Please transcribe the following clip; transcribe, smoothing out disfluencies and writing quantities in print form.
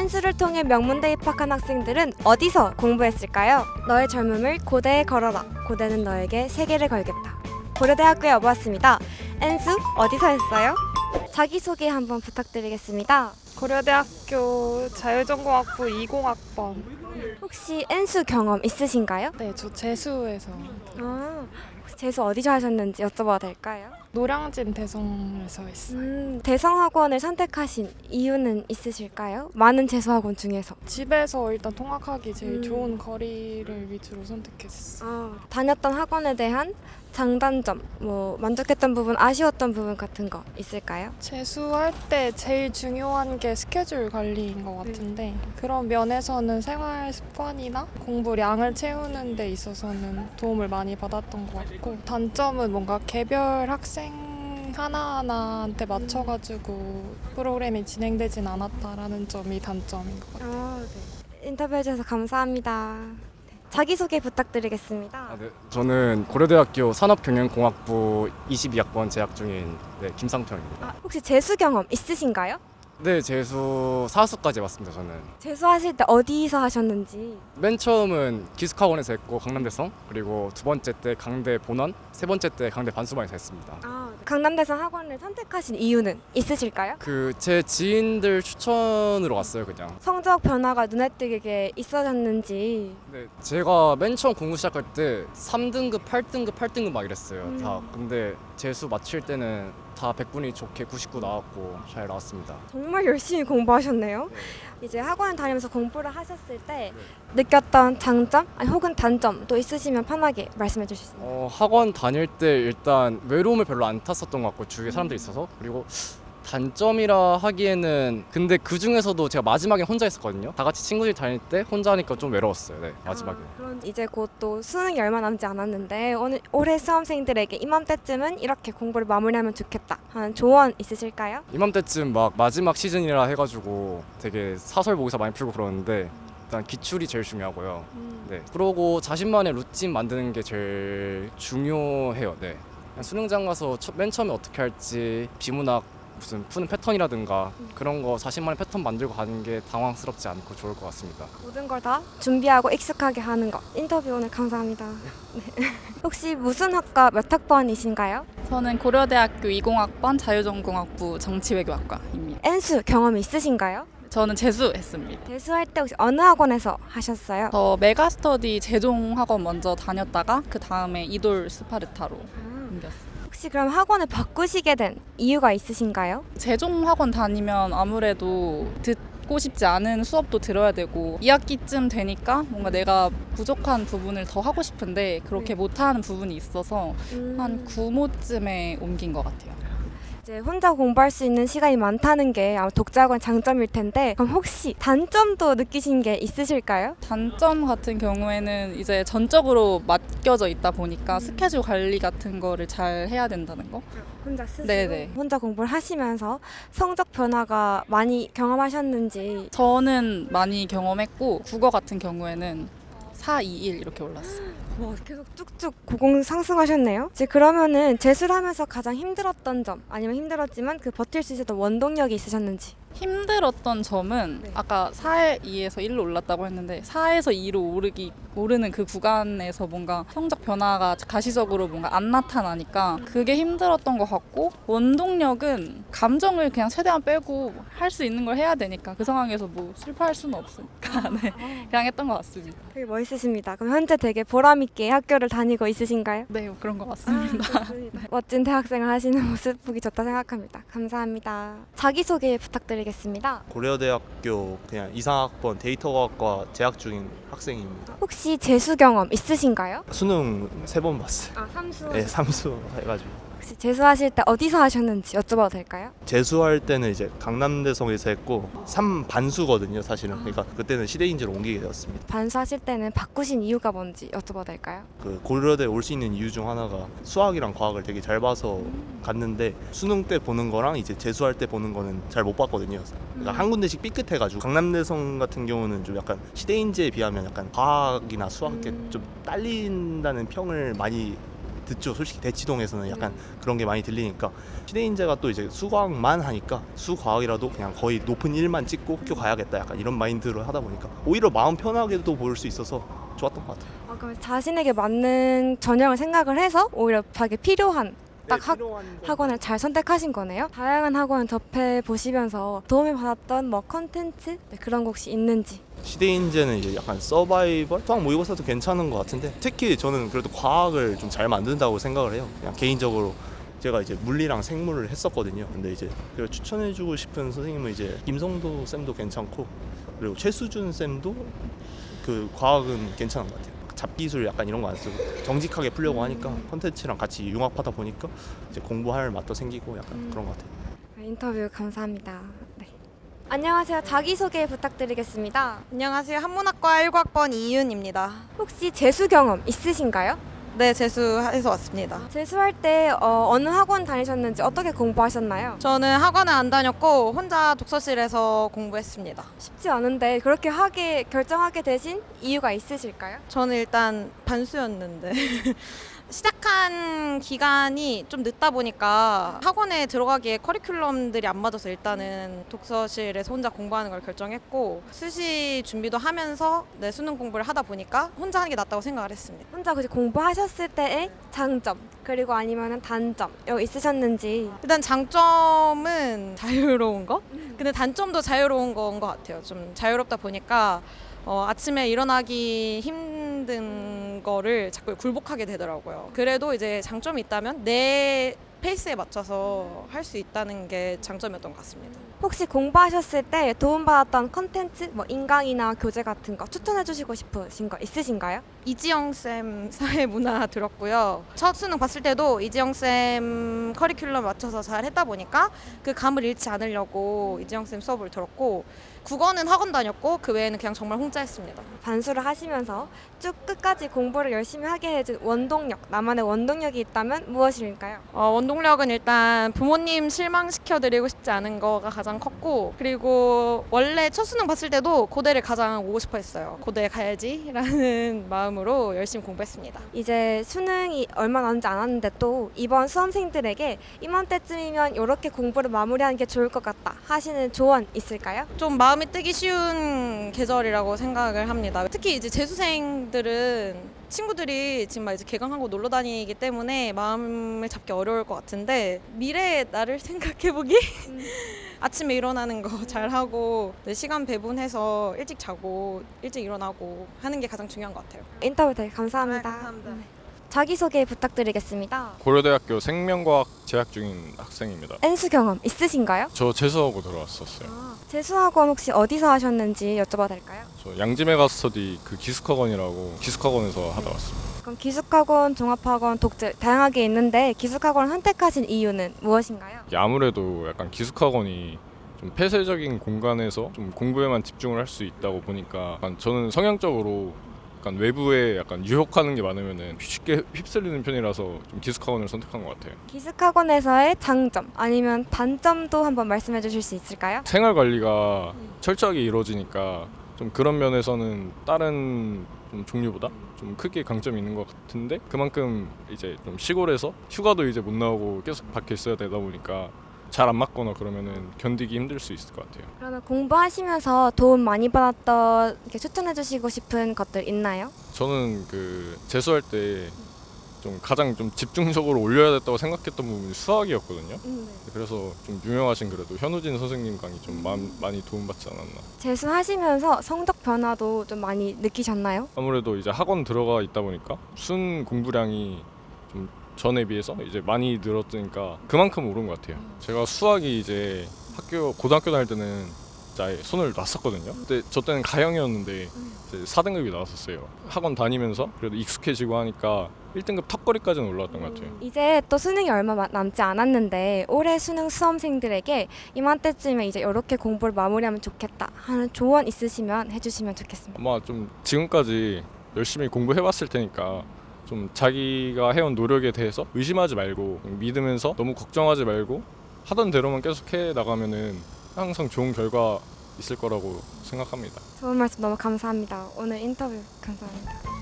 N수를 통해 명문대에 입학한 학생들은 어디서 공부했을까요? 너의 젊음을 고대에 걸어라. 고대는 너에게 세계를 걸겠다. 고려대학교에 와보았습니다. N수 어디서 했어요? 자기소개 한번 부탁드리겠습니다. 고려대학교 자율전공학부 20학번. 혹시 N수 경험 있으신가요? 네, 저 재수에서 혹시 재수 어디서 하셨는지 여쭤봐도 될까요? 노량진 대성에서 했어요. 대성학원을 선택하신 이유는 있으실까요? 많은 재수학원 중에서. 집에서 일단 통학하기 제일 좋은 거리를 위주로 선택했어요. 다녔던 학원에 대한 장단점, 만족했던 부분, 아쉬웠던 부분 같은 거 있을까요? 재수할 때 제일 중요한 게 스케줄 관리인 것 같은데 그런 면에서는 생활 습관이나 공부량을 채우는 데 있어서는 도움을 많이 받았던 것 같고, 단점은 뭔가 개별 학생 하나하나한테 맞춰가지고 프로그램이 진행되진 않았다라는 점이 단점인 것 같아요. 인터뷰해주셔서 감사합니다. 자기소개 부탁드리겠습니다. 네. 저는 고려대학교 산업경영공학부 22학번 재학 중인 김상평입니다. 혹시 재수 경험 있으신가요? 네, 재수 4수까지 왔습니다. 저는 재수하실 때 어디서 하셨는지. 맨 처음은 기숙학원에서 했고 강남대성, 그리고 두 번째 때 강대 본원, 세 번째 때 강대 반수반에서 했습니다. 강남대성 학원을 선택하신 이유는 있으실까요? 제 지인들 추천으로 왔어요, 그냥. 성적 변화가 눈에 띄게 있어졌는지. 네, 제가 맨 처음 공부 시작할 때 3등급, 8등급 막 이랬어요. 다. 근데 재수 마칠 때는 다 100분이 좋게 99 나왔고 잘 나왔습니다. 정말 열심히 공부하셨네요. 이제 학원을 다니면서 공부를 하셨을 때 느꼈던 장점 혹은 단점 또 있으시면 편하게 말씀해 주실 수 있나요? 학원 다닐 때 일단 외로움을 별로 안 탔었던 것 같고, 주위에 사람들이 있어서. 그리고 단점이라 하기에는, 근데 그 중에서도 제가 마지막에 혼자 있었거든요. 다 같이 친구들이 다닐 때 혼자 하니까 좀 외로웠어요. 네, 마지막에. 그럼 이제 곧 또 수능이 얼마 남지 않았는데 올해 수험생들에게 이맘때쯤은 이렇게 공부를 마무리하면 좋겠다 하는 조언 있으실까요? 이맘때쯤 막 마지막 시즌이라 해가지고 되게 사설 모의고사 많이 풀고 그러는데 일단 기출이 제일 중요하고요. 네. 그러고 자신만의 루틴 만드는 게 제일 중요해요. 네. 그냥 수능장 가서 맨 처음에 어떻게 할지, 비문학 무슨 푸는 패턴이라든가 그런 거 자신만의 패턴 만들고 가는 게 당황스럽지 않고 좋을 것 같습니다. 모든 걸 다 준비하고 익숙하게 하는 것. 인터뷰 오늘 감사합니다. 네. 혹시 무슨 학과 몇 학번이신가요? 저는 고려대학교 20학번 자율전공학부 정치외교학과입니다. N수 경험이 있으신가요? 저는 재수했습니다. 재수할 때 혹시 어느 학원에서 하셨어요? 저 메가스터디 재종학원 먼저 다녔다가 그 다음에 이돌 스파르타로 옮겼어요. 혹시 그럼 학원을 바꾸시게 된 이유가 있으신가요? 재종학원 다니면 아무래도 듣고 싶지 않은 수업도 들어야 되고 2학기쯤 되니까 뭔가 내가 부족한 부분을 더 하고 싶은데 그렇게 못하는 부분이 있어서 한 9모쯤에 옮긴 것 같아요. 이제 혼자 공부할 수 있는 시간이 많다는 게 아마 독자학원 장점일 텐데, 그럼 혹시 단점도 느끼신 게 있으실까요? 단점 같은 경우에는 이제 전적으로 맡겨져 있다 보니까 스케줄 관리 같은 거를 잘 해야 된다는 거. 혼자 스스로 네네. 혼자 공부를 하시면서 성적 변화가 많이 경험하셨는지. 저는 많이 경험했고 국어 같은 경우에는 4, 2, 1 이렇게 올랐어요. 와, 계속 쭉쭉 고공 상승하셨네요. 이제 그러면은 재수를 하면서 가장 힘들었던 점, 아니면 힘들었지만 그 버틸 수 있었던 원동력이 있으셨는지. 힘들었던 점은 아까 4에 2에서 1로 올랐다고 했는데 4에서 2로 오르는 그 구간에서 뭔가 성적 변화가 가시적으로 뭔가 안 나타나니까 그게 힘들었던 것 같고, 원동력은 감정을 그냥 최대한 빼고 할 수 있는 걸 해야 되니까 그 상황에서 뭐 실패할 수는 없으니까 네, 그냥 했던 것 같습니다. 되게 멋있으십니다. 그럼 현재 되게 보람 있게 학교를 다니고 있으신가요? 네, 그런 것 같습니다. 멋진 대학생을 하시는 모습 보기 좋다 생각합니다. 감사합니다. 자기소개 부탁드리겠습니다. 고려대학교 그냥 이상학번 데이터과학과 재학 중인 학생입니다. 혹시 재수 경험 있으신가요? 수능 3번 봤어요. 삼수. 네, 3수 해가지고. 혹시 재수하실 때 어디서 하셨는지 여쭤봐도 될까요? 재수할 때는 이제 강남대성에서 했고 3반수거든요, 사실은. 그러니까 그때는 시대인지로 옮기게 되었습니다. 반수하실 때는 바꾸신 이유가 뭔지 여쭤봐도 될까요? 그 고려대 올 수 있는 이유 중 하나가 수학이랑 과학을 되게 잘 봐서 갔는데 수능 때 보는 거랑 이제 재수할 때 보는 거는 잘 못 봤거든요. 그러니까 한 군데씩 삐끗해가지고 강남대성 같은 경우는 좀 약간 시대인지에 비하면 약간 과학이나 수학에 좀 딸린다는 평을 많이 듣죠. 솔직히 대치동에서는 약간 그런 게 많이 들리니까 시대인재가 또 이제 수과학만 하니까 수과학이라도 그냥 거의 높은 일만 찍고 학교 가야겠다 약간 이런 마인드로 하다 보니까 오히려 마음 편하게도 볼 수 있어서 좋았던 것 같아요. 그럼 자신에게 맞는 전형을 생각을 해서 오히려 자기 필요한 딱 학원을 잘 선택하신 거네요. 다양한 학원을 접해 보시면서 도움이 받았던 뭐 컨텐츠 그런 거 혹시 있는지. 시대인재는 이제 약간 서바이벌? 수학 모의고사도 괜찮은 것 같은데 특히 저는 그래도 과학을 좀 잘 만든다고 생각을 해요. 그냥 개인적으로 제가 이제 물리랑 생물을 했었거든요. 근데 이제 그걸 추천해주고 싶은 선생님은 이제 김성도 쌤도 괜찮고 그리고 최수준 쌤도 그 과학은 괜찮은 것 같아요. 잡기술 약간 이런 거 안 쓰고 정직하게 풀려고 하니까 컨텐츠랑 같이 융합하다 보니까 이제 공부할 맛도 생기고 약간 그런 것 같아요. 인터뷰 감사합니다. 네. 안녕하세요. 자기소개 부탁드리겠습니다. 안녕하세요. 한문학과 19학번 이윤입니다. 혹시 재수 경험 있으신가요? 네, 재수해서 왔습니다. 재수할 때 어느 학원 다니셨는지 어떻게 공부하셨나요? 저는 학원을 안 다녔고 혼자 독서실에서 공부했습니다. 쉽지 않은데 그렇게 결정하게 되신 이유가 있으실까요? 저는 일단 반수였는데 시작한 기간이 좀 늦다 보니까 학원에 들어가기에 커리큘럼들이 안 맞아서 일단은 독서실에서 혼자 공부하는 걸 결정했고 수시 준비도 하면서 수능 공부를 하다 보니까 혼자 하는 게 낫다고 생각을 했습니다. 혼자 혹시 공부하셨을 때의 장점 그리고 아니면 단점 있으셨는지. 일단 장점은 자유로운 거? 근데 단점도 자유로운 건 것 같아요. 좀 자유롭다 보니까 아침에 일어나기 힘든 거를 자꾸 굴복하게 되더라고요. 그래도 이제 장점이 있다면 내 페이스에 맞춰서 할 수 있다는 게 장점이었던 것 같습니다. 혹시 공부하셨을 때 도움받았던 컨텐츠, 뭐 인강이나 교재 같은 거 추천해주시고 싶으신 거 있으신가요? 이지영 쌤 사회문화 들었고요. 첫 수능 봤을 때도 이지영 쌤 커리큘럼 맞춰서 잘 했다 보니까 그 감을 잃지 않으려고 이지영 쌤 수업을 들었고 국어는 학원 다녔고 그 외에는 그냥 정말 혼자했습니다. 반수를 하시면서 쭉 끝까지 공부를 열심히 하게 해준 원동력, 나만의 원동력이 있다면 무엇일까요? 원동력은 일단 부모님 실망시켜드리고 싶지 않은 거가 가장 컸고 그리고 원래 첫 수능 봤을 때도 고대를 가장 오고 싶어 했어요. 고대 가야지라는 마음으로 열심히 공부했습니다. 이제 수능이 얼마 남지 않았는데 또 이번 수험생들에게 이맘때쯤이면 이렇게 공부를 마무리하는 게 좋을 것 같다 하시는 조언 있을까요? 좀 마음이 뜨기 쉬운 계절이라고 생각을 합니다. 특히 이제 재수생들은 친구들이 지금 막 이제 개강하고 놀러 다니기 때문에 마음을 잡기 어려울 것 같은데 미래의 나를 생각해보기? 아침에 일어나는 거 잘하고 시간 배분해서 일찍 자고 일찍 일어나고 하는 게 가장 중요한 것 같아요. 인터뷰 되게 감사합니다. 감사합니다. 네. 자기소개 부탁드리겠습니다. 고려대학교 생명과학 재학 중인 학생입니다. N수 경험 있으신가요? 저 재수하고 들어왔었어요. 재수학원 혹시 어디서 하셨는지 여쭤봐도 될까요? 저 양지메가스터디 그 기숙학원이라고 기숙학원에서 하다 왔습니다. 그럼 기숙학원, 종합학원, 독재 다양하게 있는데 기숙학원을 선택하신 이유는 무엇인가요? 이게 아무래도 약간 기숙학원이 좀 폐쇄적인 공간에서 좀 공부에만 집중을 할 수 있다고 보니까 약간 저는 성향적으로 약간 외부에 약간 유혹하는 게 많으면은 쉽게 휩쓸리는 편이라서 좀 기숙학원을 선택한 것 같아요. 기숙학원에서의 장점 아니면 단점도 한번 말씀해 주실 수 있을까요? 생활 관리가 철저하게 이루어지니까 좀 그런 면에서는 다른 좀 종류보다 좀 크게 강점이 있는 것 같은데 그만큼 이제 좀 시골에서 휴가도 이제 못 나오고 계속 밖에 있어야 되다 보니까 잘 안 맞거나 그러면은 견디기 힘들 수 있을 것 같아요. 그러면 공부하시면서 도움 많이 받았던 이렇게 추천해 주시고 싶은 것들 있나요? 저는 그 재수할 때 좀 가장 좀 집중적으로 올려야 됐다고 생각했던 부분이 수학이었거든요. 그래서 좀 유명하신 그래도 현우진 선생님 강의 좀 많이 도움받지 않았나. 재수하시면서 성적 변화도 좀 많이 느끼셨나요? 아무래도 이제 학원 들어가 있다 보니까 순 공부량이 좀 전에 비해서 이제 많이 늘었으니까 그만큼 오른 것 같아요. 제가 수학이 이제 고등학교 다닐 때는 진짜 아예 손을 놨었거든요. 근데 저 때는 가형이었는데 이제 4등급이 나왔었어요. 학원 다니면서 그래도 익숙해지고 하니까 1등급 턱걸이까지는 올라왔던 것 같아요. 이제 또 수능이 얼마 남지 않았는데 올해 수능 수험생들에게 이맘때쯤에 이제 이렇게 공부를 마무리하면 좋겠다 하는 조언 있으시면 해주시면 좋겠습니다. 아마 좀 지금까지 열심히 공부해왔을 테니까 좀 자기가 해온 노력에 대해서 의심하지 말고 믿으면서 너무 걱정하지 말고 하던 대로만 계속 해 나가면은 항상 좋은 결과 있을 거라고 생각합니다. 좋은 말씀 너무 감사합니다. 오늘 인터뷰 감사합니다.